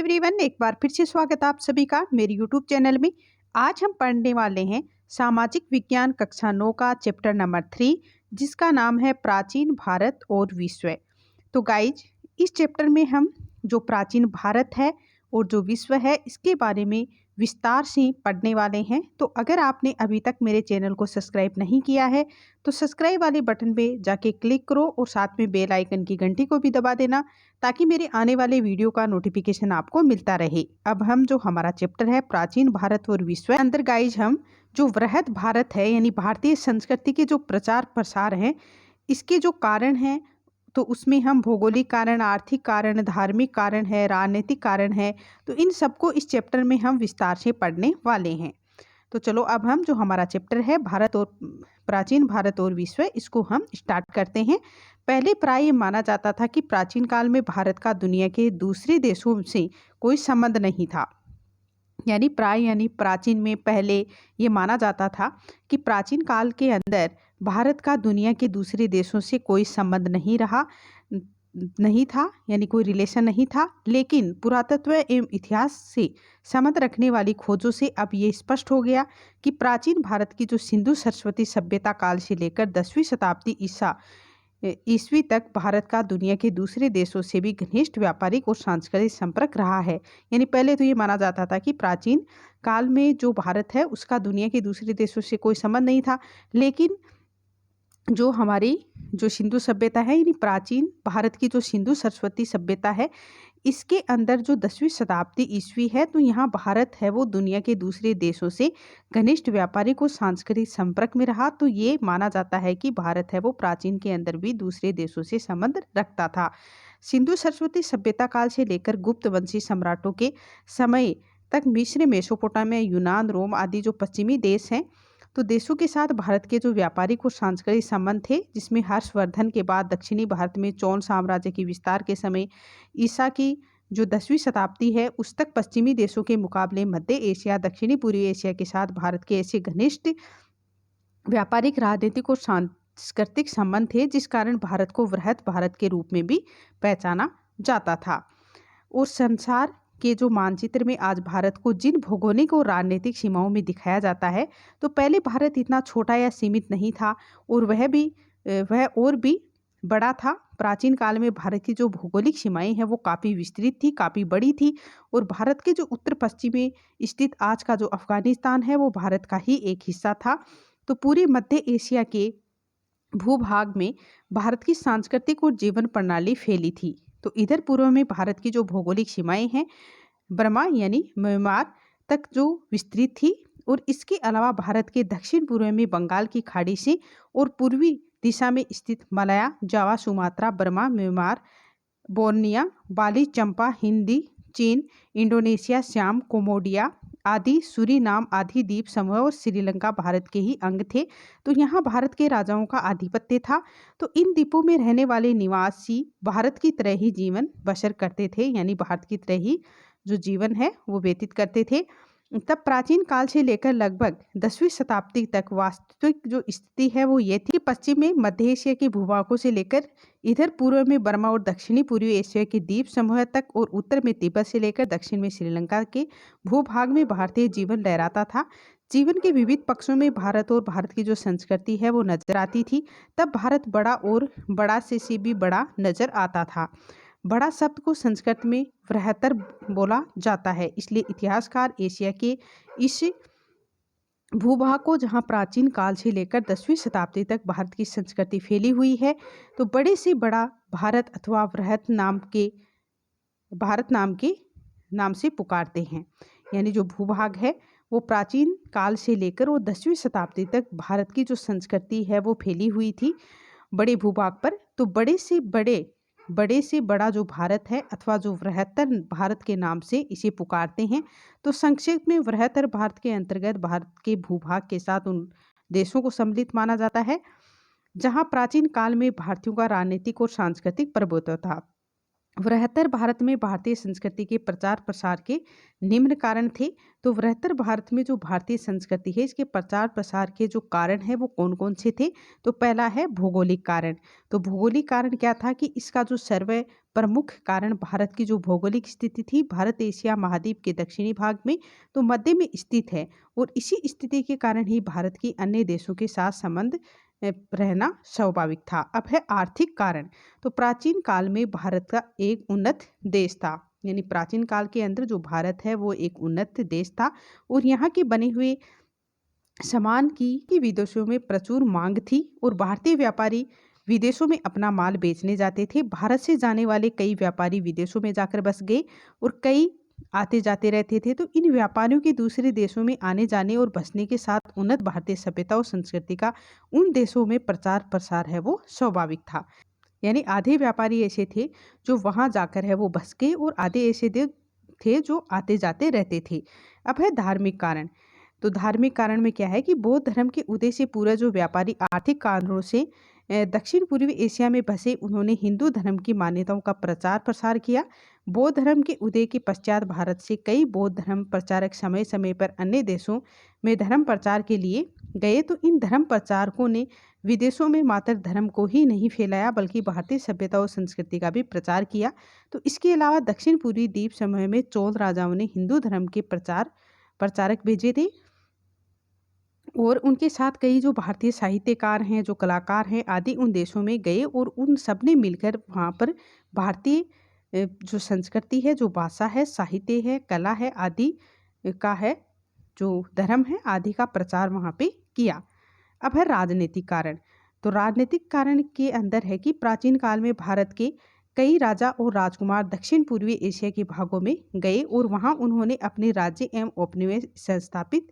Everyone, एक बार फिर से स्वागत है आप सभी का मेरे यूट्यूब चैनल में। आज हम पढ़ने वाले हैं सामाजिक विज्ञान कक्षा 9 का चैप्टर नंबर 3, जिसका नाम है प्राचीन भारत और विश्व। तो गाइज, इस चैप्टर में हम जो प्राचीन भारत है और जो विश्व है इसके बारे में विस्तार से पढ़ने वाले हैं। तो अगर आपने अभी तक मेरे चैनल को सब्सक्राइब नहीं किया है तो सब्सक्राइब वाले बटन पे जाके क्लिक करो और साथ में बेल आइकन की घंटी को भी दबा देना, ताकि मेरे आने वाले वीडियो का नोटिफिकेशन आपको मिलता रहे। अब हम जो हमारा चैप्टर है प्राचीन भारत और विश्व अंदर गाइज, हम जो वृहद भारत है यानी भारतीय संस्कृति के जो प्रचार प्रसार हैं इसके जो कारण हैं, तो उसमें हम भौगोलिक कारण, आर्थिक कारण, धार्मिक कारण है, राजनीतिक कारण है, तो इन सबको इस चैप्टर में हम विस्तार से पढ़ने वाले हैं। तो चलो अब हम जो हमारा चैप्टर है भारत और प्राचीन भारत और विश्व, इसको हम स्टार्ट करते हैं। पहले प्राय ये माना जाता था कि प्राचीन काल में भारत का दुनिया के दूसरे देशों से कोई संबंध नहीं था। यानी प्राचीन में पहले ये माना जाता था कि प्राचीन काल के अंदर भारत का दुनिया के दूसरे देशों से कोई संबंध नहीं था, यानी कोई रिलेशन नहीं था। लेकिन पुरातत्व एवं इतिहास से संबंध रखने वाली खोजों से अब ये स्पष्ट हो गया कि प्राचीन भारत की जो सिंधु सरस्वती सभ्यता काल से लेकर 10वीं शताब्दी ईस्वी तक भारत का दुनिया के दूसरे देशों से भी घनिष्ठ व्यापारिक और सांस्कृतिक संपर्क रहा है। यानी पहले तो ये माना जाता था कि प्राचीन काल में जो भारत है उसका दुनिया के दूसरे देशों से कोई संबंध नहीं था, लेकिन जो हमारी जो सिंधु सभ्यता है यानी प्राचीन भारत की जो सिंधु सरस्वती सभ्यता है, इसके अंदर जो 10वीं शताब्दी ईस्वी है, तो यहाँ भारत है वो दुनिया के दूसरे देशों से घनिष्ठ व्यापारिक और सांस्कृतिक संपर्क में रहा। तो ये माना जाता है कि भारत है वो प्राचीन के अंदर भी दूसरे देशों से संबंध रखता था। सिंधु सरस्वती सभ्यता काल से लेकर गुप्त वंशी सम्राटों के समय तक मिस्र, मेसोपोटामिया, यूनान, रोम आदि जो पश्चिमी देश हैं, तो देशों के साथ भारत के जो व्यापारिक और सांस्कृतिक संबंध थे, जिसमें हर्षवर्धन के बाद दक्षिणी भारत में चौल साम्राज्य के विस्तार के समय ईसा की जो 10वीं शताब्दी है उस तक पश्चिमी देशों के मुकाबले मध्य एशिया, दक्षिणी पूर्वी एशिया के साथ भारत के ऐसे घनिष्ठ व्यापारिक, राजनीतिक और सांस्कृतिक संबंध थे, जिस कारण भारत को वृहद भारत के रूप में भी पहचाना जाता था। और संसार के जो मानचित्र में आज भारत को जिन भौगोलिक और राजनीतिक सीमाओं में दिखाया जाता है, तो पहले भारत इतना छोटा या सीमित नहीं था और वह और भी बड़ा था। प्राचीन काल में भारत की जो भौगोलिक सीमाएं हैं वो काफ़ी विस्तृत थी, काफ़ी बड़ी थी, और भारत के जो उत्तर पश्चिम में स्थित आज का जो अफगानिस्तान है वो भारत का ही एक हिस्सा था। तो पूरे मध्य एशिया के भूभाग में भारत की सांस्कृतिक और जीवन प्रणाली फैली थी। तो इधर पूर्व में भारत की जो भौगोलिक सीमाएं हैं बर्मा यानी म्यांमार तक जो विस्तृत थी, और इसके अलावा भारत के दक्षिण पूर्व में बंगाल की खाड़ी से और पूर्वी दिशा में स्थित मलया, जावा, सुमात्रा, बर्मा, म्यांमार, बोर्निया, बाली, चंपा, हिंदी, चीन, इंडोनेशिया, श्याम, कोमोडिया आदि, सूरीनाम आदि द्वीप समूह और श्रीलंका भारत के ही अंग थे। तो यहाँ भारत के राजाओं का आधिपत्य था। तो इन द्वीपों में रहने वाले निवासी भारत की तरह ही जीवन बसर करते थे, यानी भारत की तरह ही जो जीवन है वो व्यतीत करते थे। तब प्राचीन काल से लेकर लगभग 10वीं शताब्दी तक वास्तविक जो स्थिति है वो ये थी कि पश्चिम में मध्य एशिया के भूभागों से लेकर इधर पूर्व में बर्मा और दक्षिणी पूर्वी एशिया के द्वीप समूह तक, और उत्तर में तिब्बत से लेकर दक्षिण में श्रीलंका के भूभाग में भारतीय जीवन लहराता था। जीवन के विविध पक्षों में भारत और भारत की जो संस्कृति है वो नजर आती थी। तब भारत बड़ा और बड़ा से भी बड़ा नजर आता था। बड़ा शब्द को संस्कृत में बृहत्तर बोला जाता है, इसलिए इतिहासकार एशिया के इस भूभाग को, जहां प्राचीन काल से लेकर 10वीं शताब्दी तक भारत की संस्कृति फैली हुई है, तो बड़े से बड़ा भारत अथवा भारत नाम के नाम से पुकारते हैं। यानी जो भूभाग है वो प्राचीन काल से लेकर और 10वीं शताब्दी तक भारत की जो संस्कृति है वो फैली हुई थी बड़े भूभाग पर। तो बड़े से बड़ा जो भारत है अथवा जो वृहत्तर भारत के नाम से इसे पुकारते हैं। तो संक्षेप में वृहत्तर भारत के अंतर्गत भारत के भूभाग के साथ उन देशों को सम्मिलित माना जाता है जहां प्राचीन काल में भारतीयों का राजनीतिक और सांस्कृतिक प्रभुत्व था। वृहत्तर भारत में भारतीय संस्कृति के प्रचार प्रसार के निम्न कारण थे। तो वृहत्तर भारत में जो भारतीय संस्कृति है इसके प्रचार प्रसार के जो कारण है वो कौन कौन से थे। तो पहला है भौगोलिक कारण। तो भौगोलिक कारण क्या था कि इसका जो सर्व प्रमुख कारण भारत की जो भौगोलिक स्थिति थी, भारत एशिया महाद्वीप के दक्षिणी भाग में तो मध्य में स्थित है, और इसी स्थिति के कारण ही भारत की अन्य देशों के साथ संबंध रहना स्वाभाविक था। अब है आर्थिक कारण। तो प्राचीन काल में भारत का एक उन्नत देश था, यानी प्राचीन काल के अंदर जो भारत है वो एक उन्नत देश था, और यहाँ के बने हुए सामान की विदेशों में प्रचुर मांग थी, और भारतीय व्यापारी विदेशों में अपना माल बेचने जाते थे। भारत से जाने वाले कई व्यापारी विदेशों में जाकर बस गए और कई आते जाते रहते थे। तो इन व्यापारियों के दूसरे देशों में आने जाने और बसने के साथ उन्नत भारतीय सभ्यता और संस्कृति का उन देशों में प्रचार प्रसार है वो स्वाभाविक था। यानी आधे व्यापारी ऐसे थे जो वहाँ जाकर है वो बस गए, और आधे ऐसे थे जो आते जाते रहते थे। अब है धार्मिक कारण। तो धार्मिक कारण में क्या है कि बौद्ध धर्म के उदय से पूरा जो व्यापारी आर्थिक कारणों से दक्षिण पूर्वी एशिया में बसे, उन्होंने हिंदू धर्म की मान्यताओं का प्रचार प्रसार किया। बौद्ध धर्म के उदय के पश्चात भारत से कई बौद्ध धर्म प्रचारक समय समय पर अन्य देशों में धर्म प्रचार के लिए गए। तो इन धर्म प्रचारकों ने विदेशों में मात्र धर्म को ही नहीं फैलाया बल्कि भारतीय सभ्यता और संस्कृति का भी प्रचार किया। तो इसके अलावा दक्षिण पूर्वी द्वीप समूह में चोल राजाओं ने हिंदू धर्म के प्रचारक भेजे थे, और उनके साथ कई जो भारतीय साहित्यकार हैं, जो कलाकार हैं आदि उन देशों में गए, और उन सब ने मिलकर वहाँ पर भारतीय जो संस्कृति है, जो भाषा है, साहित्य है, कला है आदि का है, जो धर्म है आदि का प्रचार वहाँ पे किया। अब है राजनीतिक कारण। तो राजनीतिक कारण के अंदर है कि प्राचीन काल में भारत के कई राजा और राजकुमार दक्षिण पूर्वी एशिया के भागों में गए, और वहाँ उन्होंने अपने राज्य एवं उपनिवेश संस्थापित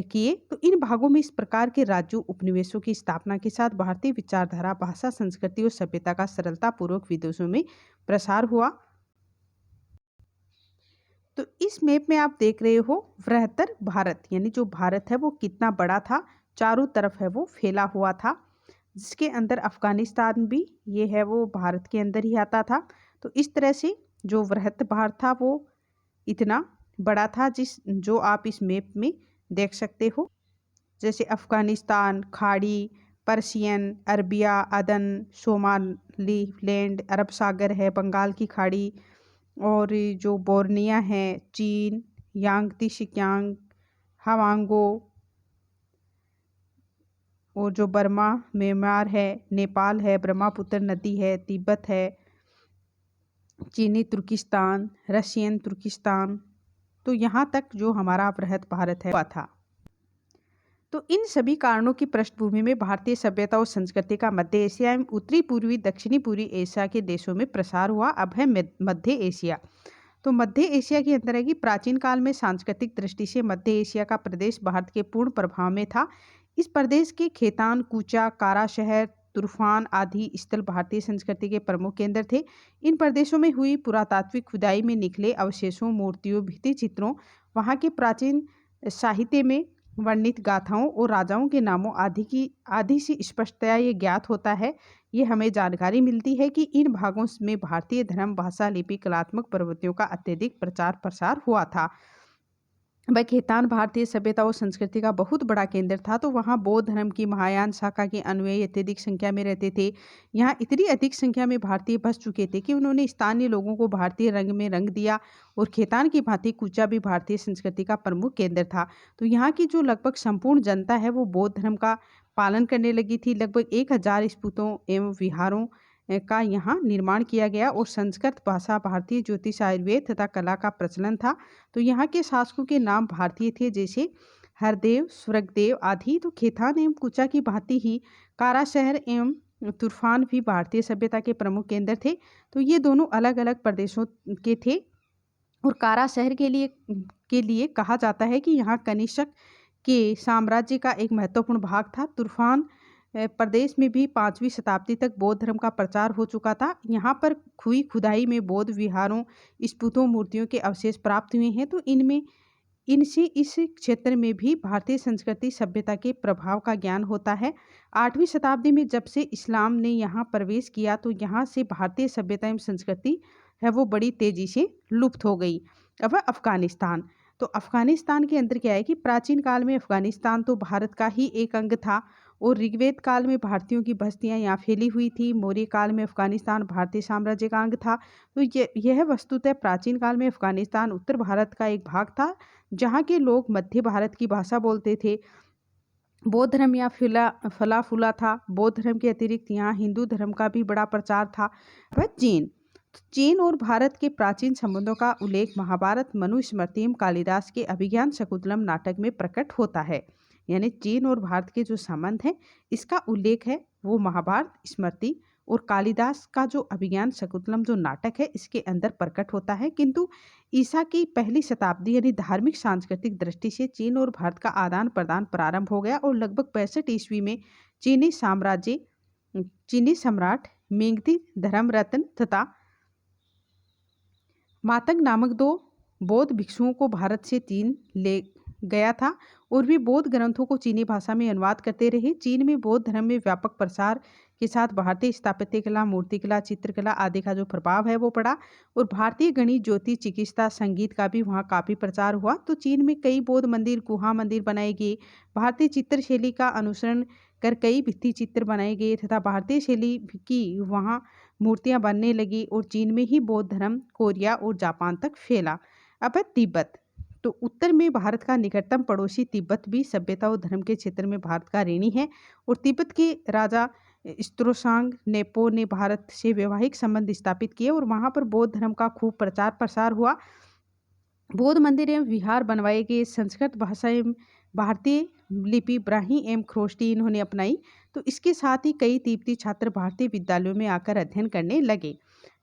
किए। तो इन भागों में इस प्रकार के राज्यों उपनिवेशों की स्थापना के साथ भारतीय विचारधारा, भाषा, संस्कृति और सभ्यता का सरलतापूर्वक विदेशों में प्रसार हुआ। तो इस मैप में आप देख रहे हो वृहत्तर भारत, यानी जो भारत है वो कितना बड़ा था, चारों तरफ है वो फैला हुआ था, जिसके अंदर अफगानिस्तान भी ये है वो भारत के अंदर ही आता था। तो इस तरह से जो वृहत्तर भारत था वो इतना बड़ा था, जो आप इस मैप में देख सकते हो। जैसे अफगानिस्तान, खाड़ी, पर्शियन, अरबिया, अदन, सोमाली लैंड, अरब सागर है, बंगाल की खाड़ी, और जो बोर्निया है, चीन, यांगती शिक्यांग, हवांगो, और जो बर्मा, म्यांमार है, नेपाल है, ब्रह्मपुत्र नदी है, तिब्बत है, चीनी तुर्किस्तान, रशियन तुर्किस्तान। तो यहाँ तक जो हमारा वृहत भारत है हुआ था। तो इन सभी कारणों की पृष्ठभूमि में भारतीय सभ्यता और संस्कृति का मध्य एशिया एवं उत्तरी पूर्वी दक्षिणी पूर्वी एशिया के देशों में प्रसार हुआ। अब है मध्य एशिया। तो मध्य एशिया के अंदर है कि प्राचीन काल में सांस्कृतिक दृष्टि से मध्य एशिया का प्रदेश भारत के पूर्ण प्रभाव में था। इस प्रदेश के खेतान, कूचा, कारा शहर, तुर्फान आदि स्थल भारतीय संस्कृति के प्रमुख केंद्र थे। इन प्रदेशों में हुई पुरातात्विक खुदाई में निकले अवशेषों, मूर्तियों, भित्ति चित्रों, वहाँ के प्राचीन साहित्य में वर्णित गाथाओं और राजाओं के नामों आदि से स्पष्टतया ये ज्ञात होता है, ये हमें जानकारी मिलती है कि इन भागों में भारतीय धर्म, भाषा, लिपि, कलात्मक प्रवृत्तियों का अत्यधिक प्रचार प्रसार हुआ था। वह खेतान भारतीय सभ्यता और संस्कृति का बहुत बड़ा केंद्र था। तो वहाँ बौद्ध धर्म की महायान शाखा के अनुयायी अत्यधिक संख्या में रहते थे। यहाँ इतनी अधिक संख्या में भारतीय बस चुके थे कि उन्होंने स्थानीय लोगों को भारतीय रंग में रंग दिया, और खेतान की भांति कूचा भी भारतीय संस्कृति का प्रमुख केंद्र था। तो यहाँ की जो लगभग संपूर्ण जनता है वो बौद्ध धर्म का पालन करने लगी थी। लगभग 1000 स्तूपों एवं विहारों का यहाँ निर्माण किया गया, और संस्कृत भाषा, भारतीय ज्योतिष, आयुर्वेद तथा कला का प्रचलन था। तो यहाँ के शासकों के नाम भारतीय थे, जैसे हरदेव, स्वर्गदेव आदि। तो खेतान एवं कूचा की भांति ही कारा शहर एवं तुर्फान भी भारतीय सभ्यता के प्रमुख केंद्र थे। तो ये दोनों अलग अलग प्रदेशों के थे, और कारा शहर के लिए कहा जाता है कि यहाँ कनिष्क के साम्राज्य का एक महत्वपूर्ण भाग था। तुर्फान प्रदेश में भी 5वीं शताब्दी तक बौद्ध धर्म का प्रचार हो चुका था। यहाँ पर हुई खुदाई में बौद्ध विहारों, स्तूपों, मूर्तियों के अवशेष प्राप्त हुए हैं। तो इनसे इस क्षेत्र में भी भारतीय संस्कृति सभ्यता के प्रभाव का ज्ञान होता है। 8वीं शताब्दी में जब से इस्लाम ने यहाँ प्रवेश किया, तो यहाँ से भारतीय सभ्यता एवं संस्कृति है वो बड़ी तेजी से लुप्त हो गई। अब है अफगानिस्तान। तो अफगानिस्तान के अंदर क्या है कि प्राचीन काल में अफगानिस्तान तो भारत का ही एक अंग था और ऋग्वेद काल में भारतीयों की बस्तियां यहाँ फैली हुई थी। मौर्य काल में अफगानिस्तान भारतीय साम्राज्य का अंग था। तो यह वस्तुतः प्राचीन काल में अफगानिस्तान उत्तर भारत का एक भाग था, जहाँ के लोग मध्य भारत की भाषा बोलते थे। बौद्ध धर्म यहाँ फला फूला था। बौद्ध धर्म के अतिरिक्त यहाँ हिंदू धर्म का भी बड़ा प्रचार था। वह चीन। तो चीन और भारत के प्राचीन संबंधों का उल्लेख महाभारत, मनुस्मृतिम, कालिदास के अभिज्ञान शकुंतलम नाटक में प्रकट होता है। यानी चीन और भारत के जो संबंध हैं इसका उल्लेख है वो महाभारत, स्मृति और कालिदास का जो अभिज्ञान शकुंतलम जो नाटक है इसके अंदर प्रकट होता है। किंतु ईसा की पहली शताब्दी यानी धार्मिक सांस्कृतिक दृष्टि से चीन और भारत का आदान प्रदान प्रारंभ हो गया और लगभग 65 ईस्वी में चीनी सम्राट मेंगदी धर्मरत्न तथा मातंग नामक 2 बौद्ध भिक्षुओं को भारत से चीन ले गया था और वे बौद्ध ग्रंथों को चीनी भाषा में अनुवाद करते रहे। चीन में बौद्ध धर्म में व्यापक प्रसार के साथ भारतीय स्थापत्य कला, मूर्तिकला, चित्रकला आदि का जो प्रभाव है वो पड़ा और भारतीय गणित, ज्योतिष, चिकित्सा, संगीत का भी वहाँ काफ़ी प्रचार हुआ। तो चीन में कई बौद्ध मंदिर, गुहा मंदिर बनाए गए। भारतीय चित्रशैली का अनुसरण कर कई भित्ति चित्र बनाए गए तथा भारतीय शैली की वहाँ मूर्तियाँ बनने लगी और चीन में ही बौद्ध धर्म कोरिया और जापान तक फैला। अब है तिब्बत। तो उत्तर में भारत का निकटतम पड़ोसी तिब्बत भी सभ्यता और धर्म के क्षेत्र में भारत का ऋणी है और तिब्बत के राजा स्त्रोसांग नेपो ने भारत से वैवाहिक संबंध स्थापित किए और वहाँ पर बौद्ध धर्म का खूब प्रचार प्रसार हुआ। बौद्ध मंदिर एवं विहार बनवाए गए। संस्कृत भाषा एवं भारतीय लिपि ब्राह्मी एवं ख्रोष्टी इन्होंने अपनाई। तो इसके साथ ही कई तिब्बती छात्र भारतीय विद्यालयों में आकर अध्ययन करने लगे।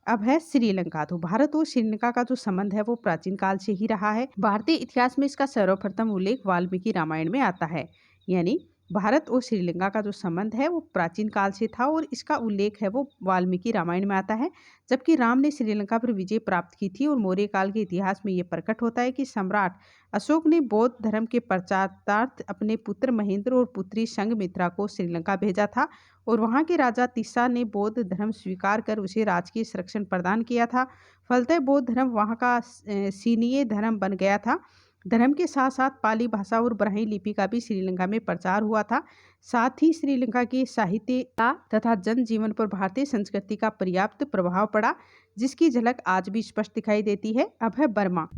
अब है श्रीलंका। तो भारत और श्रीलंका का जो संबंध है वो प्राचीन काल से ही रहा है। भारतीय इतिहास में इसका सर्वप्रथम उल्लेख वाल्मीकि रामायण में आता है। यानी भारत और श्रीलंका का जो संबंध है वो प्राचीन काल से था और इसका उल्लेख है वो वाल्मीकि रामायण में आता है। जबकि राम ने श्रीलंका पर विजय प्राप्त की थी और मौर्य काल के इतिहास में ये प्रकट होता है कि सम्राट अशोक ने बौद्ध धर्म के प्रचारार्थ अपने पुत्र महेंद्र और पुत्री संघमित्रा को श्रीलंका भेजा था और वहाँ के राजा तिस्सा ने बौद्ध धर्म स्वीकार कर उसे राजकीय संरक्षण प्रदान किया था। फलतः बौद्ध धर्म वहाँ का सीनीय धर्म बन गया था। धर्म के साथ साथ पाली भाषा और ब्राह्मी लिपि का भी श्रीलंका में प्रचार हुआ था। साथ ही श्रीलंका के साहित्य तथा जनजीवन पर भारतीय संस्कृति का पर्याप्त प्रभाव पड़ा, जिसकी झलक आज भी स्पष्ट दिखाई देती है। अब है बर्मा।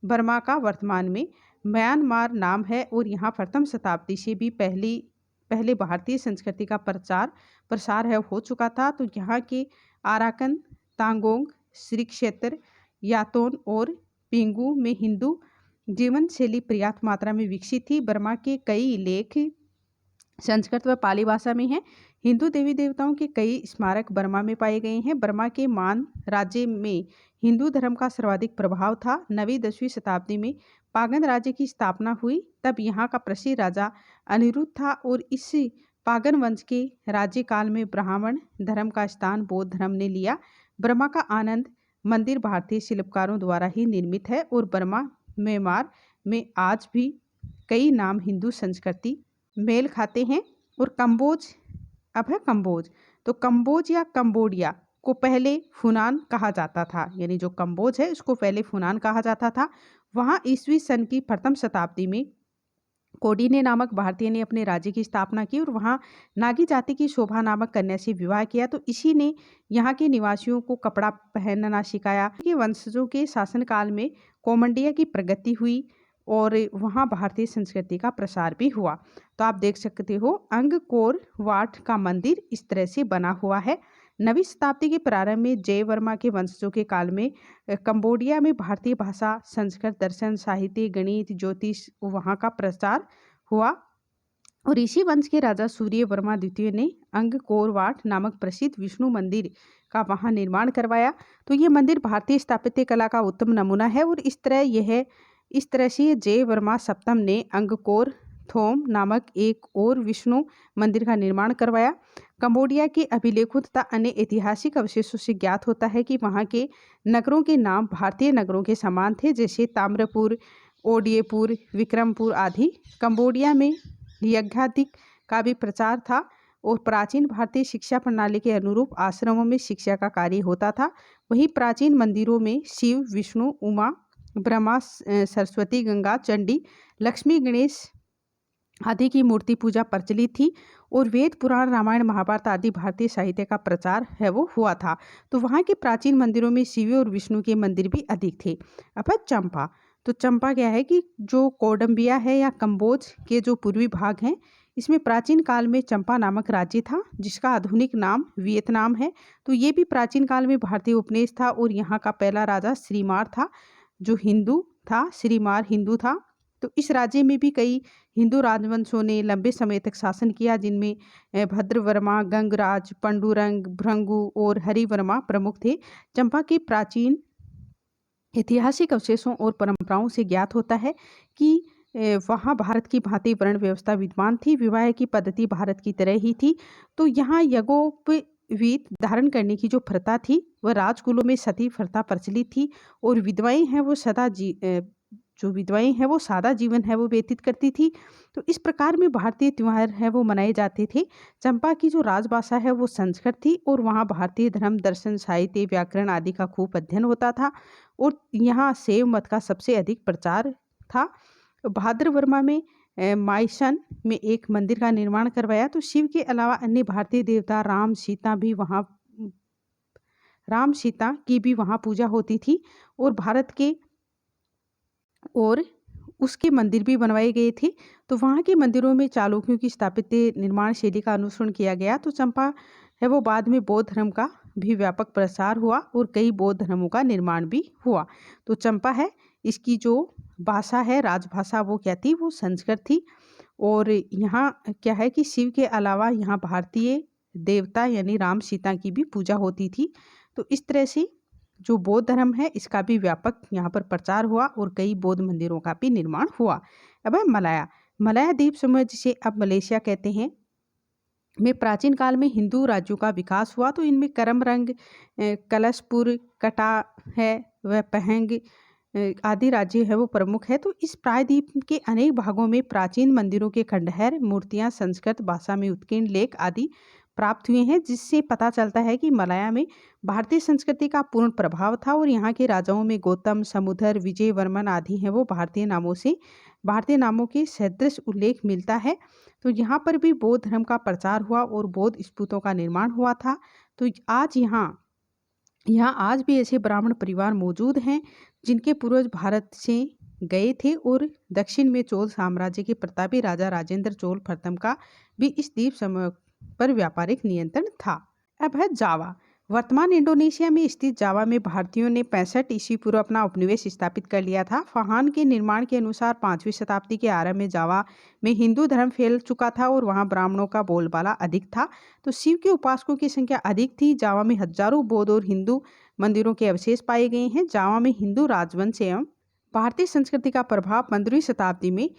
बर्मा का वर्तमान में म्यांमार नाम है और यहाँ प्रथम शताब्दी से भी पहले भारतीय संस्कृति का प्रसार है हो चुका था। तो यहाँ के आराकन, तांगोंग, श्री क्षेत्र, यातोन और पिंगू में हिंदू जीवन शैली पर्याप्त मात्रा में विकसित थी। बर्मा के कई लेख संस्कृत व पाली भाषा में हैं। हिंदू देवी देवताओं के कई स्मारक बर्मा में पाए गए हैं। बर्मा के मान राज्य में हिंदू धर्म का सर्वाधिक प्रभाव था। 9वीं-10वीं शताब्दी में पागन राज्य की स्थापना हुई। तब यहाँ का प्रसिद्ध राजा अनिरुद्ध था और इस पागन वंश के राज्यकाल में ब्राह्मण धर्म का स्थान बौद्ध धर्म ने लिया। बर्मा का आनंद मंदिर भारतीय शिल्पकारों द्वारा ही निर्मित है और बर्मा म्यांमार में आज भी कई नाम हिंदू संस्कृति मेल खाते हैं। और कंबोज। अब है कंबोज। तो कंबोज या कंबोडिया को पहले फुनान कहा जाता था। यानी जो कंबोज है उसको पहले फुनान कहा जाता था। वहाँ ईस्वी सन की प्रथम शताब्दी में कोडिने नामक भारतीय ने अपने राज्य की स्थापना की और वहाँ नागी जाति की शोभा नामक कन्या से विवाह किया। तो इसी ने यहाँ के निवासियों को कपड़ा पहनना सिखाया। ये वंशजों के शासनकाल में कोमंडिया की प्रगति हुई और वहाँ भारतीय संस्कृति का प्रसार भी हुआ। तो आप देख सकते हो अंगकोर वाट का मंदिर इस तरह से बना हुआ है। 9वीं शताब्दी के प्रारंभ में जय वर्मा के वंशजों के काल में कंबोडिया में भारतीय भाषा, संस्कृत, दर्शन, साहित्य, गणित, ज्योतिष वहाँ का प्रचार हुआ और इसी वंश के राजा सूर्य वर्मा द्वितीय ने अंगकोर वाट नामक प्रसिद्ध विष्णु मंदिर का वहाँ निर्माण करवाया। तो ये मंदिर भारतीय स्थापत्य कला का उत्तम नमूना है और इस तरह से जय वर्मा सप्तम ने अंगकोर थोम नामक एक और विष्णु मंदिर का निर्माण करवाया। कंबोडिया के अभिलेखों तथा अन्य ऐतिहासिक अवशेषों से ज्ञात होता है कि वहाँ के नगरों के नाम भारतीय नगरों के समान थे, जैसे ताम्रपुर, ओडियपुर, विक्रमपुर आदि। कंबोडिया में यज्ञाधिक का भी प्रचार था और प्राचीन भारतीय शिक्षा प्रणाली के अनुरूप आश्रमों में शिक्षा का कार्य होता था। वहीं प्राचीन मंदिरों में शिव, विष्णु, उमा, ब्रह्मा, सरस्वती, गंगा, चंडी, लक्ष्मी, गणेश आदि की मूर्ति पूजा प्रचलित थी और वेद, पुराण, रामायण, महाभारत आदि भारतीय साहित्य का प्रचार है वो हुआ था। तो वहाँ के प्राचीन मंदिरों में शिव और विष्णु के मंदिर भी अधिक थे। अब है चंपा। तो चंपा क्या है कि जो कोडम्बिया है या कंबोज के जो पूर्वी भाग हैं, इसमें प्राचीन काल में चंपा नामक राज्य था जिसका आधुनिक नाम वियतनाम है। तो ये भी प्राचीन काल में भारतीय उपनिवेश था और यहाँ का पहला राजा श्रीमार था जो हिंदू था। श्रीमार हिंदू था। तो इस राज्य में भी कई हिंदू राजवंशों ने लंबे समय तक शासन किया, जिनमें भद्रवर्मा, गंगराज, पांडुरंग, भृंगु और हरिवर्मा प्रमुख थे। चंपा के प्राचीन ऐतिहासिक अवशेषों और परंपराओं से ज्ञात होता है कि वहाँ भारत की भांति वर्ण व्यवस्था विद्यमान थी। विवाह की पद्धति भारत की तरह ही थी। तो यहाँ यज्ञोपवीत धारण करने की जो प्रथा थी वह राजकुलों में सती प्रथा प्रचलित थी और विधवाएं हैं वो विधवाएं हैं वो सादा जीवन है वो व्यतीत करती थी। तो इस प्रकार में भारतीय त्यौहार है वो मनाए जाते थे। चंपा की जो राजभाषा है वो संस्कृत थी और वहाँ भारतीय धर्म, दर्शन, साहित्य, व्याकरण आदि का खूब अध्ययन होता था और यहाँ शैव मत का सबसे अधिक प्रचार था। भाद्रवर्मा में मायसन में एक मंदिर का निर्माण करवाया। तो शिव के अलावा अन्य भारतीय देवता राम सीता की भी वहाँ पूजा होती थी और उसके मंदिर भी बनवाए गए थे। तो वहाँ के मंदिरों में चालुक्यों की स्थापत्य निर्माण शैली का अनुसरण किया गया। तो चंपा है वो बाद में बौद्ध धर्म का भी व्यापक प्रसार हुआ और कई बौद्ध धर्मों का निर्माण भी हुआ। तो चंपा है, इसकी जो भाषा है राजभाषा वो क्या थी, वो संस्कृत थी। और यहाँ क्या है कि शिव के अलावा यहाँ भारतीय देवता यानी राम सीता की भी पूजा होती थी। तो इस तरह से जो बौद्ध धर्म है इसका भी व्यापक यहाँ पर प्रचार हुआ और कई बौद्ध मंदिरों का भी निर्माण हुआ। अब है मलाया द्वीप समूह जिसे अब मलेशिया कहते हैं में प्राचीन काल में हिंदू राज्यों का विकास हुआ। तो इनमें करमरंग, कलशपुर, कटा है वह पहंग आदि राज्य है वो प्रमुख है। तो इस प्रायद्वीप के अनेक भागों में प्राचीन मंदिरों के खंडहर, मूर्तियां संस्कृत भाषा में उत्कीर्ण लेख आदि प्राप्त हुए हैं, जिससे पता चलता है कि मलाया में भारतीय संस्कृति का पूर्ण प्रभाव था और यहाँ के राजाओं में गौतम, समुद्र, विजय वर्मन आदि हैं वो भारतीय नामों के सदृश उल्लेख मिलता है। तो यहाँ पर भी बौद्ध धर्म का प्रचार हुआ और बौद्ध स्तूपों का निर्माण हुआ था। तो आज आज भी ऐसे ब्राह्मण परिवार मौजूद हैं जिनके पूर्वज भारत से गए थे और दक्षिण में चोल साम्राज्य के प्रतापी राजा राजेंद्र चोल प्रथम का भी इस द्वीप समूह पर व्यापारिक नियंत्रण था। अब है जावा। वर्तमान इंडोनेशिया में स्थित जावा में भारतीयों ने 65 ईस्वी पूर्व अपना उपनिवेश स्थापित कर लिया था। फहान के निर्माण के अनुसार 5वीं शताब्दी के आरंभ में जावा में हिंदू धर्म फैल चुका था और वहां ब्राह्मणों का बोलबाला अधिक था। तो शिव के उपासकों की संख्या अधिक थी। जावा में हजारों बौद्ध और हिंदू मंदिरों के अवशेष पाए गए हैं। जावा में हिंदू राजवंश एवं भारतीय संस्कृति का प्रभाव 15वीं शताब्दी में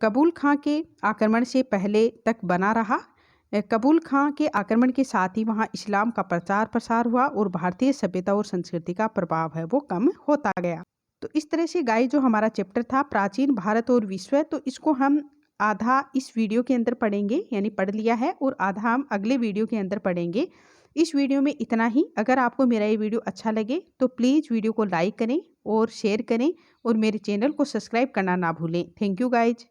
कबूल खां के आक्रमण से पहले तक बना रहा। कबूल खां के आक्रमण के साथ ही वहाँ इस्लाम का प्रचार प्रसार हुआ और भारतीय सभ्यता और संस्कृति का प्रभाव है वो कम होता गया। तो इस तरह से गाइस जो हमारा चैप्टर था प्राचीन भारत और विश्व, तो इसको हम आधा इस वीडियो के अंदर पढ़ेंगे यानी पढ़ लिया है और आधा हम अगले वीडियो के अंदर पढ़ेंगे। इस वीडियो में इतना ही। अगर आपको मेरा ये वीडियो अच्छा लगे तो प्लीज़ वीडियो को लाइक करें और शेयर करें और मेरे चैनल को सब्सक्राइब करना ना भूलें। Thank you guys.